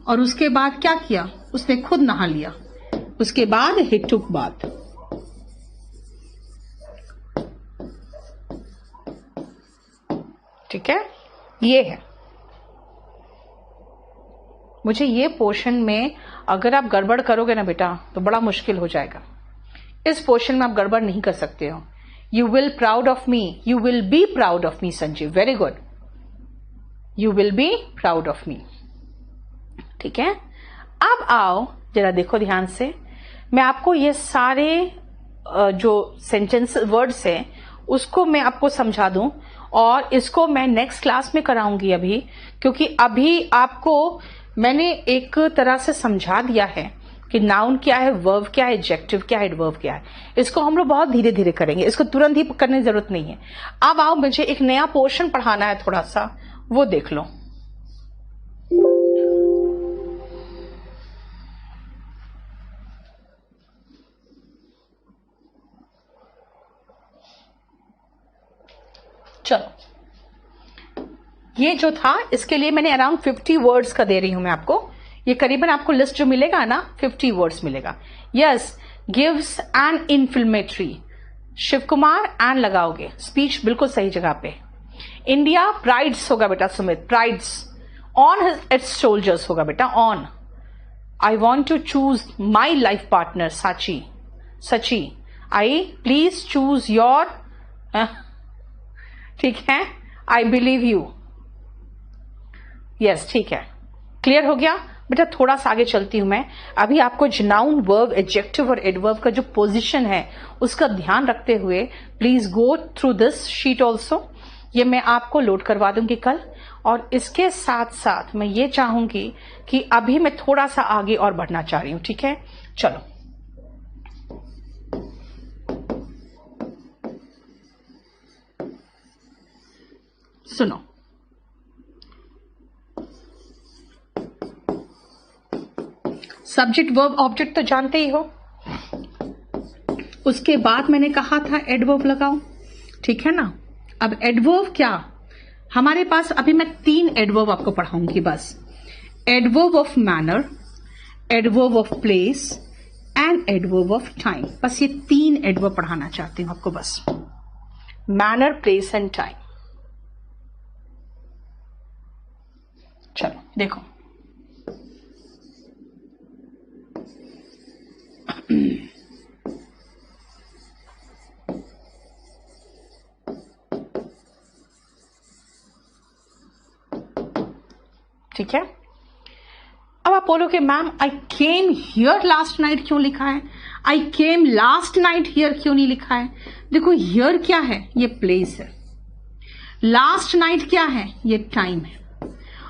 और उसके बाद क्या किया, उसने खुद नहा लिया, उसके बाद he took bath। ठीक है, ये है। मुझे ये पोर्शन में अगर आप गड़बड़ करोगे ना बेटा तो बड़ा मुश्किल हो जाएगा। इस पोर्शन में आप गड़बड़ नहीं कर सकते हो। You will proud of me, you will be proud of me Sanjeev, very good, you will be proud of me. ठीक है, अब आओ जरा देखो ध्यान से, मैं आपको ये सारे जो सेंटेंस वर्ड्स हैं उसको मैं आपको समझा दूं, और इसको मैं नेक्स्ट क्लास में कराऊंगी अभी, क्योंकि अभी आपको मैंने एक तरह से समझा दिया है कि नाउन क्या है, वर्ब क्या है, एडजेक्टिव क्या है, एडवर्ब क्या है। इसको हम लोग बहुत धीरे धीरे करेंगे, इसको तुरंत ही करने की जरूरत नहीं है। अब आओ, मुझे एक नया पोर्शन पढ़ाना है थोड़ा सा, वो देख लो। चलो, ये जो था इसके लिए मैंने अराउंड 50 वर्ड्स का दे रही हूं मैं आपको। ये करीबन आपको लिस्ट जो मिलेगा ना 50 वर्ड्स मिलेगा। Yes, gives an inflammatory, Shiv Kumar an लगाओगे, स्पीच बिल्कुल सही जगह पे। इंडिया प्राइड्स होगा बेटा Sumit, prides on its soldiers होगा बेटा, on. I want to choose my life partner साची, सची। आई प्लीज चूज योर, ठीक है, आई बिलीव यू। यस, ठीक है, क्लियर हो गया बेटा। थोड़ा सा आगे चलती हूं मैं। अभी आपको नाउन, वर्ब, एडजेक्टिव और एडवर्ब का जो पोजीशन है उसका ध्यान रखते हुए please go through this sheet also. ये मैं आपको लोड करवा दूंगी कल, और इसके साथ साथ मैं ये चाहूंगी कि अभी मैं थोड़ा सा आगे और बढ़ना चाह रही हूं। ठीक है, चलो। सुनो, सब्जेक्ट, वर्ब, ऑब्जेक्ट तो जानते ही हो। उसके बाद मैंने कहा था एडवर्ब लगाओ, ठीक है ना। अब एडवर्ब क्या, हमारे पास अभी मैं 3 एडवर्ब आपको पढ़ाऊंगी बस। Adverb of manner, adverb of place and adverb of time. बस ये 3 एडवर्ब पढ़ाना चाहती हूं आपको बस, मैनर, प्लेस एंड टाइम। चलो देखो, ठीक है। अब आप बोलोगे ma'am I came here last night क्यों लिखा है, आई केम लास्ट नाइट हियर क्यों नहीं लिखा है। देखो, हियर क्या है, ये प्लेस है। लास्ट नाइट क्या है, ये टाइम है।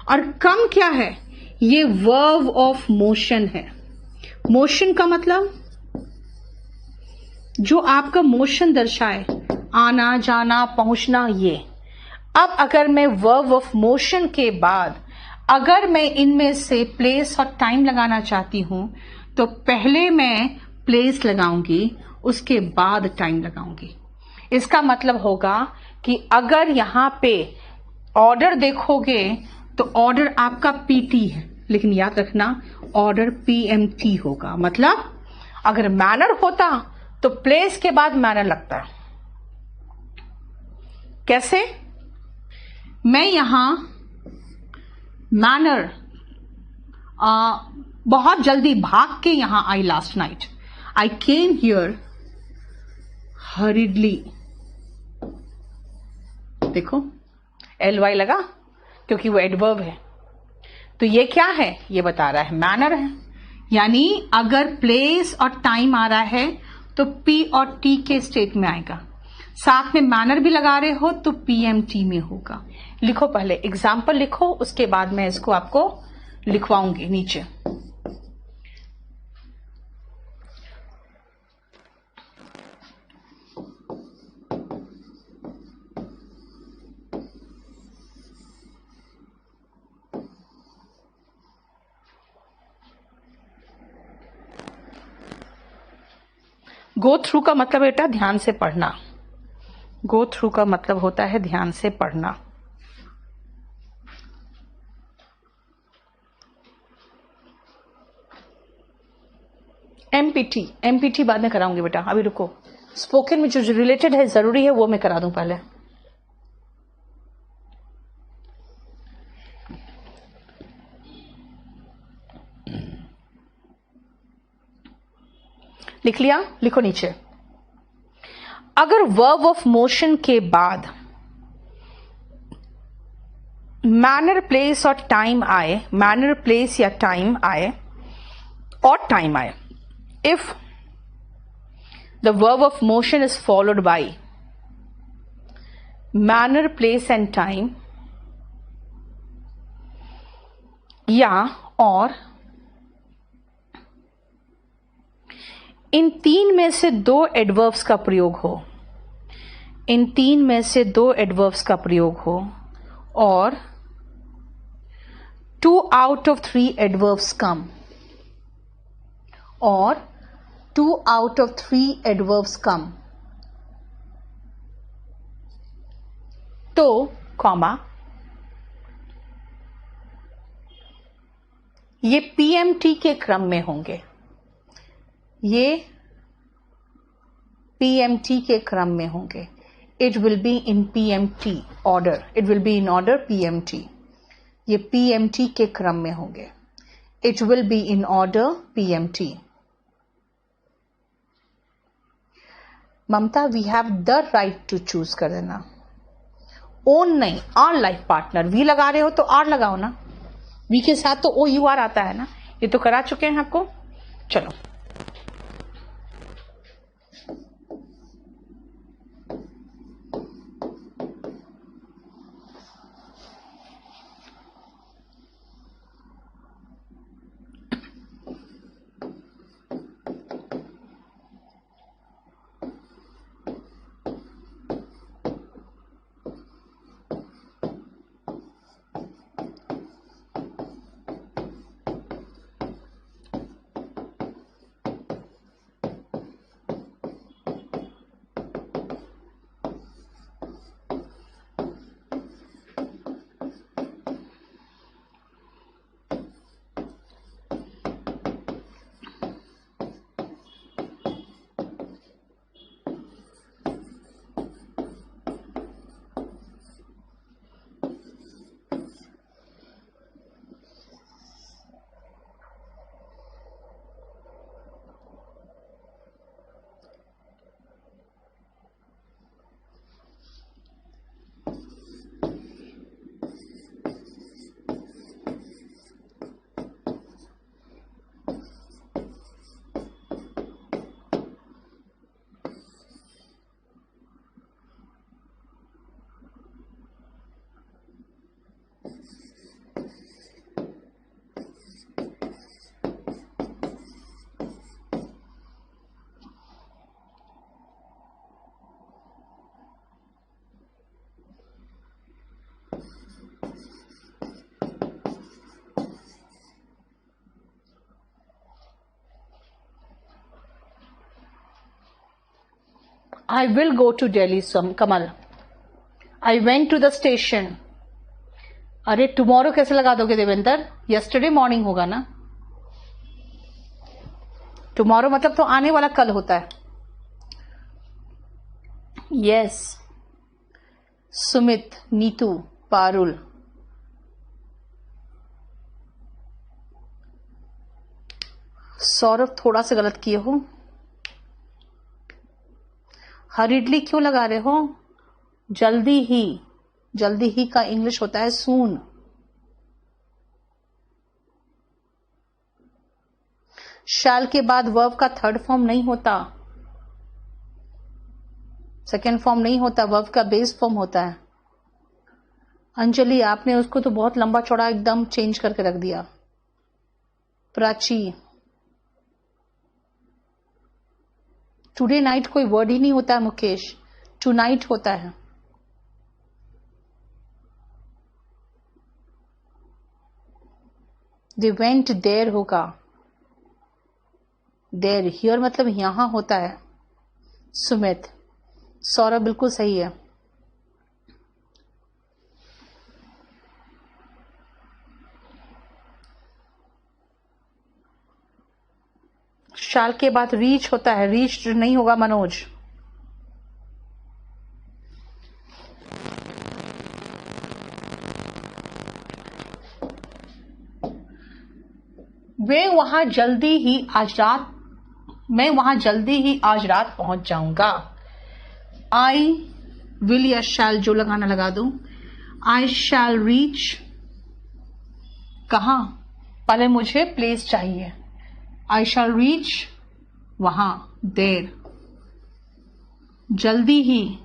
और कम क्या है, ये वर्ब ऑफ मोशन है। मोशन का मतलब जो आपका मोशन दर्शाए, आना जाना पहुंचना, ये। अब अगर मैं वर्ब ऑफ मोशन के बाद अगर मैं इनमें से प्लेस और टाइम लगाना चाहती हूं तो पहले मैं प्लेस लगाऊंगी, उसके बाद टाइम लगाऊंगी। इसका मतलब होगा कि अगर यहां पे ऑर्डर देखोगे तो ऑर्डर आपका पीटी है, लेकिन याद रखना ऑर्डर पीएमटी होगा। मतलब अगर मैनर होता तो प्लेस के बाद मैनर लगता है। कैसे, मैं यहां मैनर बहुत जल्दी भाग के यहां आई last night, I came here hurriedly. देखो LY लगा क्योंकि वो एडवर्ब है। तो ये क्या है, ये बता रहा है मैनर है। यानी अगर प्लेस और टाइम आ रहा है तो P और T के स्टेट में आएगा। साथ में मैनर भी लगा रहे हो तो PMT में होगा। लिखो, पहले एग्जाम्पल लिखो, उसके बाद मैं इसको आपको लिखवाऊंगी नीचे। गो थ्रू का मतलब बेटा ध्यान से पढ़ना। गो थ्रू का मतलब होता है ध्यान से पढ़ना। एमपीटी, एमपीटी बाद में कराऊंगी बेटा, अभी रुको। स्पोकन में जो रिलेटेड है, जरूरी है, वो मैं करा दूं पहले। लिख लिया? लिखो नीचे। अगर वर्ब ऑफ मोशन के बाद मैनर, प्लेस और टाइम आए, मैनर, प्लेस या टाइम आए और टाइम आए, if the verb of motion is followed by manner, place and time, या और इन तीन में से दो एडवर्ब्स का प्रयोग हो, इन तीन में से दो एडवर्ब्स का प्रयोग हो, और 2 out of 3 adverbs come, और 2 out of 3 adverbs come, तो कॉमा ये पीएमटी के क्रम में होंगे, ये पीएमटी के क्रम में होंगे। It will be in PMT order, it will be in order PMT, ये पीएमटी के क्रम में होंगे। It will be in order PMT. Mamata, we have the right to choose कर देना, ओन नहीं, आर लाइफ पार्टनर। वी लगा रहे हो तो आर लगाओ ना, वी के साथ तो ओ यू आर आता है ना, ये तो करा चुके हैं आपको। चलो, I will go to Delhi, Kamal. I went to the station. अरे टुमारो कैसे लगा दोगे देवेंद्र? यस्टरडे मॉर्निंग होगा ना। टुमारो मतलब तो आने वाला कल होता है। यस, सुमित, नीतू, पारुल, सौरभ थोड़ा सा गलत किए हो। हरिडली क्यों लगा रहे हो? जल्दी ही, जल्दी ही का इंग्लिश होता है सून। शैल के बाद वर्ब का थर्ड फॉर्म नहीं होता, सेकेंड फॉर्म नहीं होता, वर्ब का बेस फॉर्म होता है। अंजलि, आपने उसको तो बहुत लंबा चौड़ा एकदम चेंज करके रख दिया। प्राची, टुडे नाइट कोई वर्ड ही नहीं होता है मुकेश, टू नाइट होता है। दे वेंट देयर होगा, देयर, हियर मतलब यहां होता है। सुमित, सौरभ बिल्कुल सही है। शाल के बाद रीच होता है, रीच नहीं होगा मनोज। मैं वहां जल्दी ही आज रात पहुंच जाऊंगा। आई विल या शैल जो लगाना लगा दूं। आई शैल रीच, कहां, पहले मुझे प्लेस चाहिए। आई शैल रीच वहां, देर, जल्दी ही,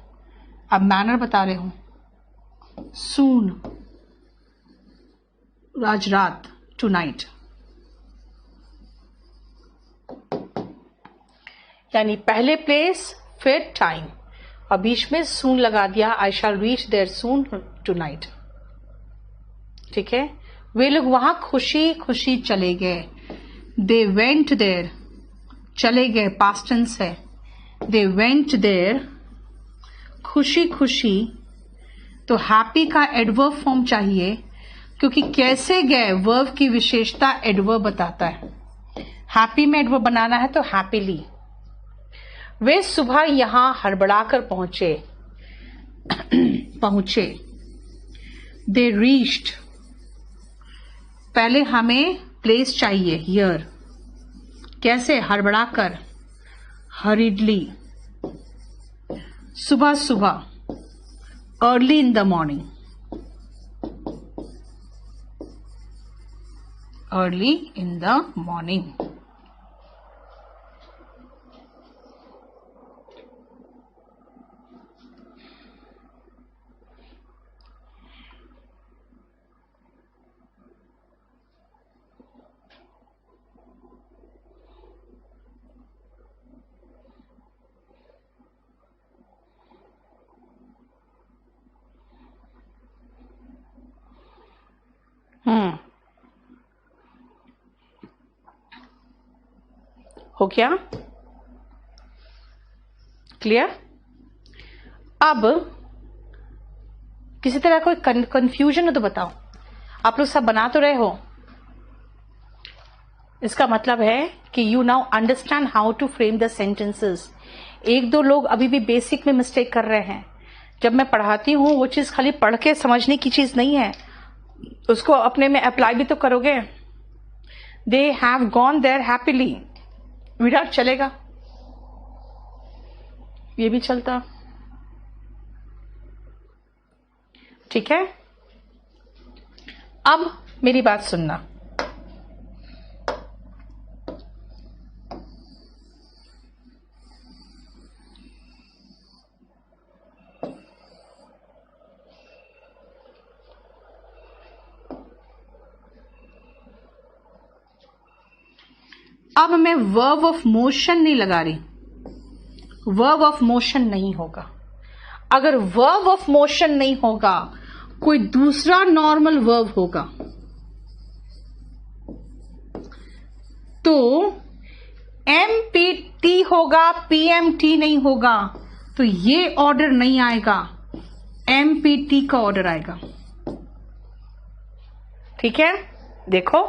अब मैनर बता रहे हूं, सून, आज रात, टू नाइट। यानी पहले प्लेस फिर टाइम और बीच में सून लगा दिया। I shall reach there soon tonight. ठीक है, वे लोग वहां खुशी खुशी चले गए। दे वेंट देयर, चले गए, पास्ट टेंस है। दे वेंट देयर, खुशी खुशी, तो हैप्पी का एडवर्ब फॉर्म चाहिए, क्योंकि कैसे गए वर्ब की विशेषता एडवर्ब बताता है। हैप्पी में एडवर्ब बनाना है तो हैप्पीली। वे सुबह यहां हड़बड़ाकर पहुंचे। दे रीच्ड, पहले हमें प्लेस चाहिए, हियर, कैसे, हड़बड़ाकर, हरिडली, सुबह सुबह, early in the morning, early in the morning. हो गया क्लियर? अब किसी तरह कोई कंफ्यूजन हो तो बताओ। आप लोग सब बना तो रहे हो। इसका मतलब है कि you now understand how to frame the sentences. एक दो लोग अभी भी बेसिक में मिस्टेक कर रहे हैं। जब मैं पढ़ाती हूं वो चीज खाली पढ़ के समझने की चीज नहीं है, उसको अपने में अप्लाई भी तो करोगे। They have gone there happily, Virat चलेगा, ये भी चलता। ठीक है, अब मेरी बात सुनना। अब मैं वर्ब ऑफ मोशन नहीं लगा रही, वर्ब ऑफ मोशन नहीं होगा। अगर वर्ब ऑफ मोशन नहीं होगा, कोई दूसरा नॉर्मल वर्ब होगा, तो एमपीटी होगा, पीएमटी नहीं होगा, तो ये ऑर्डर नहीं आएगा, एमपीटी का ऑर्डर आएगा। ठीक है, देखो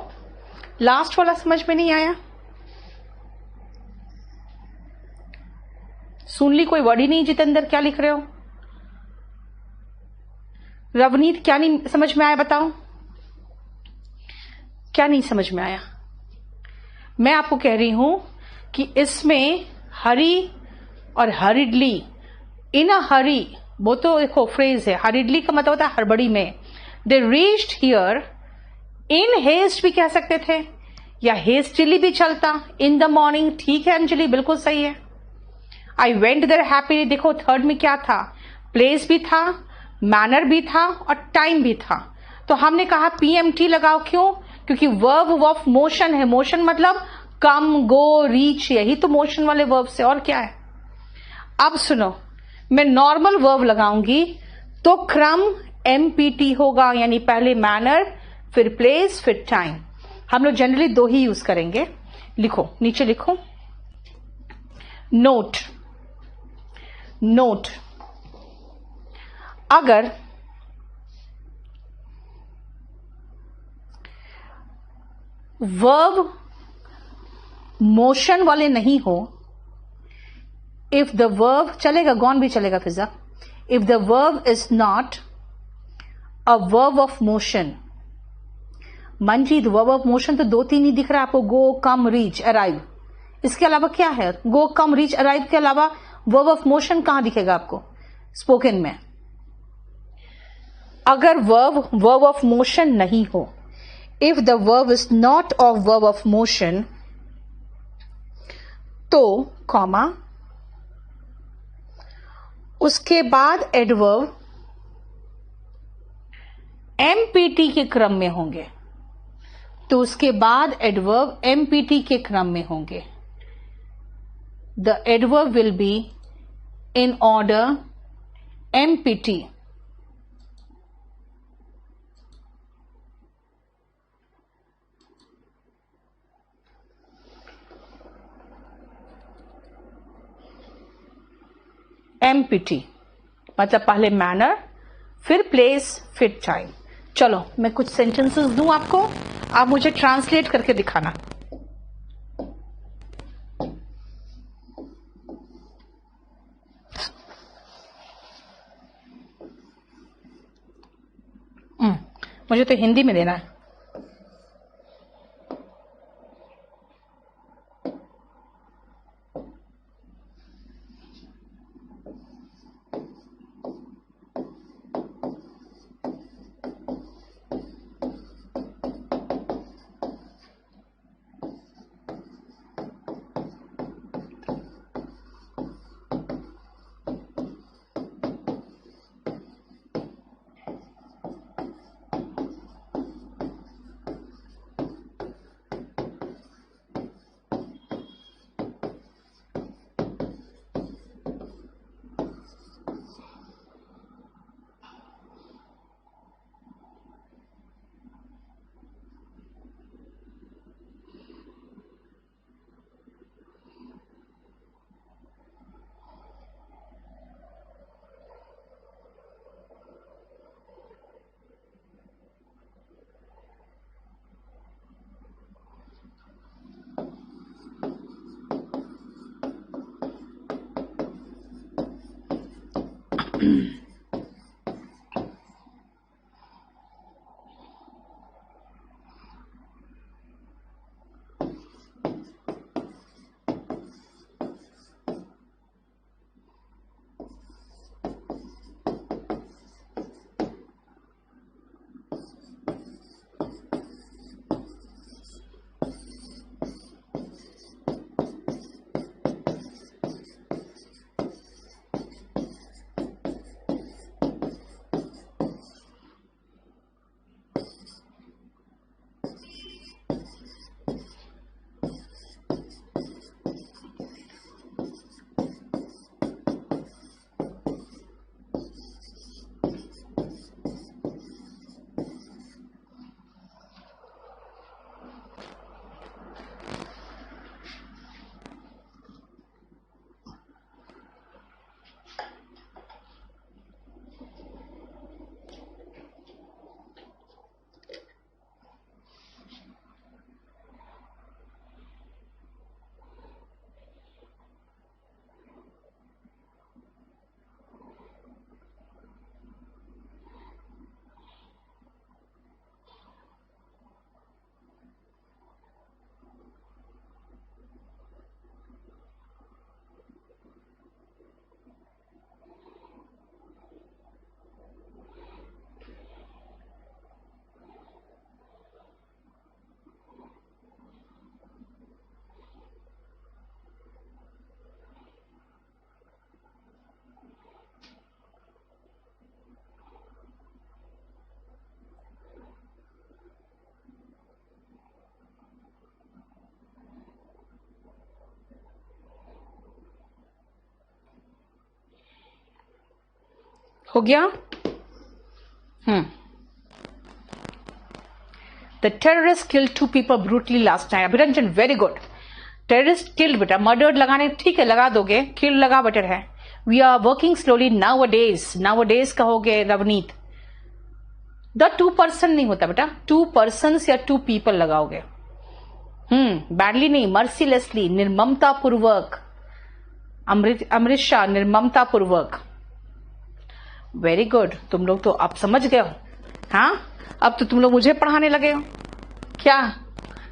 लास्ट वाला समझ में नहीं आया? सुन ली कोई वर्ड ही नहीं। जितेंद्र क्या लिख रहे हो? रवनीत क्या नहीं समझ में आया बताओ, क्या नहीं समझ में आया? मैं आपको कह रही हूं कि इसमें हरी और हरिडली, इन अ हरी, वो तो देखो फ्रेज है। हरिडली का मतलब होता है हड़बड़ी में। They reached here, in haste भी कह सकते थे या हेस्टिली भी चलता। इन द मॉर्निंग, ठीक है अंजलि, बिल्कुल सही है। आई वेंट देयर हैप्पीली, देखो थर्ड में क्या था, प्लेस भी था, मैनर भी था और टाइम भी था। तो हमने कहा पीएमटी लगाओ। क्यों? क्योंकि वर्ब ऑफ मोशन है। मोशन मतलब कम, गो, रीच, यही तो मोशन वाले वर्ब से, और क्या है। अब सुनो, मैं नॉर्मल वर्ब लगाऊंगी तो क्रम एमपीटी होगा, यानी पहले मैनर, फिर प्लेस, फिर टाइम। हम लोग जनरली दो ही यूज करेंगे। लिखो, नीचे लिखो, नोट। नोट, अगर वर्ब मोशन वाले नहीं हो, इफ द वर्ब चलेगा, गॉन भी चलेगा फिजा, if the verb is not a verb of motion, मंजीत वर्ब ऑफ मोशन तो 2-3 ही दिख रहा है आपको, गो कम रीच अराइव, इसके अलावा क्या है? गो कम रीच अराइव के अलावा वर्ब ऑफ मोशन कहां दिखेगा आपको स्पोकन में? अगर वर्ब ऑफ मोशन नहीं हो, if the verb is not of verb of motion, तो कॉमा, उसके बाद एडवर्ब एमपीटी के क्रम में होंगे, तो उसके बाद एडवर्ब एमपीटी के क्रम में होंगे. The adverb will be in order empty. Empty मतलब पहले मैनर, फिर प्लेस, फिर टाइम. चलो मैं कुछ सेंटेंसेस दूं आपको, आप मुझे ट्रांसलेट करके दिखाना. मुझे तो हिंदी में देना है. हो गया? The terrorist killed 2 people brutally last night. Abhiranjan very good. Terrorist killed बेटा, मर्डर्ड लगाने ठीक है लगा दोगे, किल लगा बेटर है. We are working slowly nowadays कहोगे रवनीत. द 2 पर्सन नहीं होता बेटा, 2 पर्सन या 2 पीपल लगाओगे. बैडली नहीं, मर्सीलेसली, निर्ममता पूर्वक। अमृत शाह, निर्ममता पूर्वक। वेरी गुड, तुम लोग तो अब समझ गए हो। हाँ, अब तो तुम लोग मुझे पढ़ाने लगे हो क्या?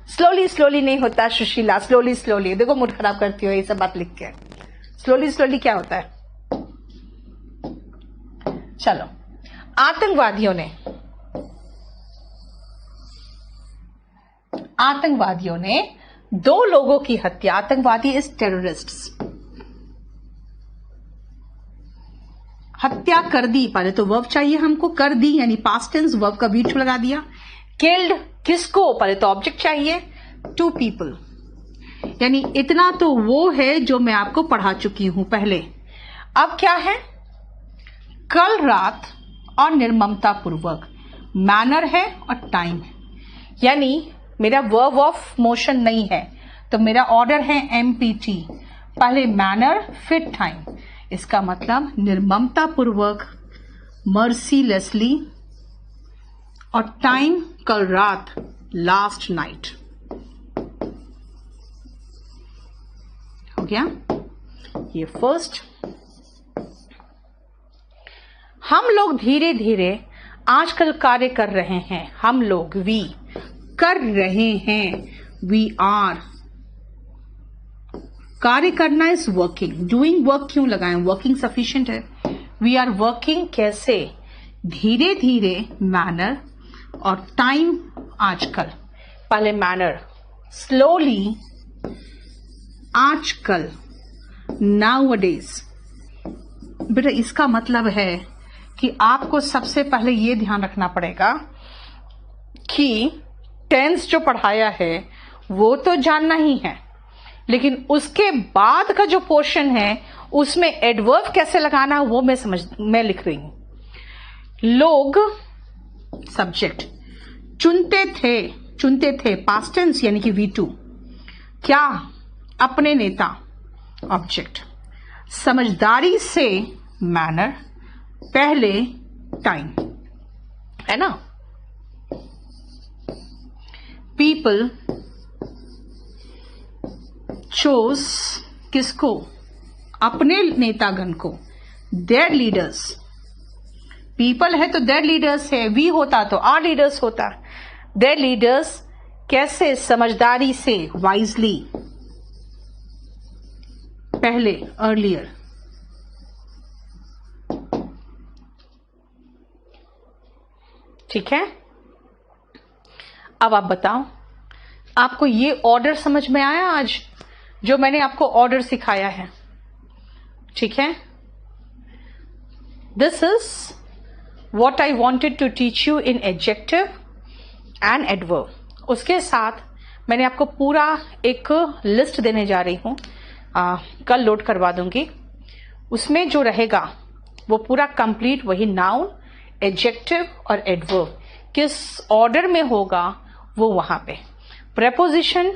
स्लोली स्लोली नहीं होता सुशीला, स्लोली स्लोली। देखो मूड खराब करती हो ये सब बात लिख के। स्लोली स्लोली क्या होता है? चलो, आतंकवादियों ने 2 लोगों की हत्या। आतंकवादी इज टेररिस्ट्स। हत्या कर दी। पहले तो वर्ब चाहिए हमको, कर दी यानी पास्ट टेंस, वर्ब का वी टू लगा दिया। किल्ड किसको? पहले तो ऑब्जेक्ट चाहिए, 2 पीपल। यानी इतना तो वो है जो मैं आपको पढ़ा चुकी हूं पहले। अब क्या है? कल रात और निर्ममता पूर्वक। मैनर है और टाइम है, यानी मेरा वर्ब ऑफ मोशन नहीं है, तो मेरा ऑर्डर है MPT। पहले मैनर फिर टाइम। इसका मतलब निर्ममता पूर्वक, मर्सीलेसली, और टाइम कल रात, लास्ट नाइट। हो गया ये फर्स्ट। हम लोग धीरे धीरे आजकल कार्य कर रहे हैं। हम लोग, वी, कर रहे हैं, वी आर। कार्य करना इज वर्किंग। डूइंग वर्क क्यों लगाएं? वर्किंग सफिशिएंट है। वी आर वर्किंग कैसे? धीरे धीरे, मैनर, और टाइम आजकल। पहले मैनर, स्लोली, आजकल, नाउअडेज। बेटा इसका मतलब है कि आपको सबसे पहले ये ध्यान रखना पड़ेगा कि टेंस जो पढ़ाया है वो तो जानना ही है, लेकिन उसके बाद का जो पोर्शन है उसमें एडवर्ब कैसे लगाना वो मैं लिख रही हूं। लोग, सब्जेक्ट, चुनते थे, पास्ट टेंस यानी कि V2। क्या? अपने नेता, ऑब्जेक्ट। समझदारी से, मैनर। पहले टाइम, है ना? पीपल चोज किसको? अपने नेतागण को, देयर लीडर्स। पीपल है तो देयर लीडर्स है, वी होता तो आर लीडर्स होता। देयर लीडर्स कैसे? समझदारी से, वाइजली। पहले, अर्लियर। ठीक है, अब आप बताओ, आपको ये ऑर्डर समझ में आया आज जो मैंने आपको ऑर्डर सिखाया है? ठीक है, this is what I wanted to teach you in adjective and adverb. उसके साथ मैंने आपको पूरा एक लिस्ट देने जा रही हूं, कल लोड करवा दूंगी। उसमें जो रहेगा वो पूरा कंप्लीट वही नाउन, एडजेक्टिव और एडवर्ब किस ऑर्डर में होगा वो वहां पे। प्रेपोजिशन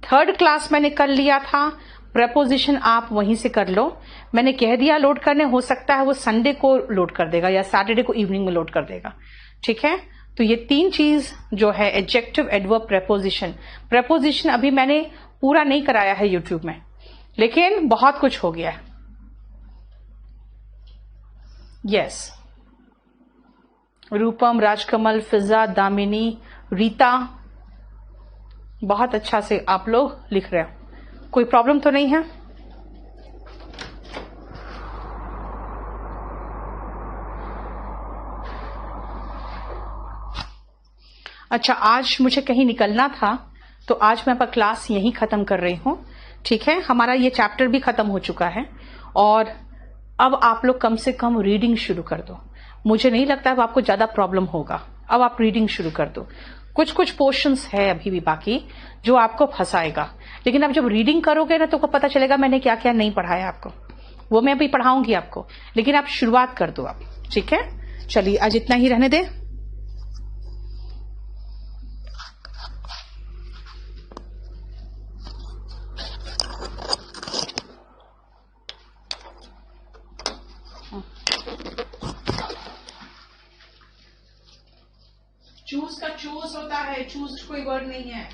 3rd क्लास मैंने कर लिया था, प्रेपोजिशन आप वहीं से कर लो। मैंने कह दिया लोड करने, हो सकता है वो संडे को लोड कर देगा या सैटरडे को इवनिंग में लोड कर देगा। ठीक है, तो ये 3 चीज जो है, एडजेक्टिव, एडवर्ब, प्रेपोजिशन। प्रेपोजिशन अभी मैंने पूरा नहीं कराया है यूट्यूब में, लेकिन बहुत कुछ हो गया है। यस, रूपम, राजकमल, फिजा, दामिनी, रीता, बहुत अच्छा से आप लोग लिख रहे हो। कोई प्रॉब्लम तो नहीं है? अच्छा, आज मुझे कहीं निकलना था तो आज मैं अपना क्लास यहीं खत्म कर रही हूं। ठीक है, हमारा ये चैप्टर भी खत्म हो चुका है और अब आप लोग कम से कम रीडिंग शुरू कर दो। मुझे नहीं लगता अब आपको ज्यादा प्रॉब्लम होगा। अब आप रीडिंग शुरू कर दो। कुछ कुछ पोर्शंस है अभी भी बाकी जो आपको फंसाएगा, लेकिन अब जब रीडिंग करोगे ना तो आपको पता चलेगा मैंने क्या क्या नहीं पढ़ाया आपको। वो मैं अभी पढ़ाऊंगी आपको, लेकिन आप शुरुआत कर दो आप। ठीक है, चलिए आज इतना ही रहने दे। चूज का चूज होता है, चूज कोई वर्ड नहीं है।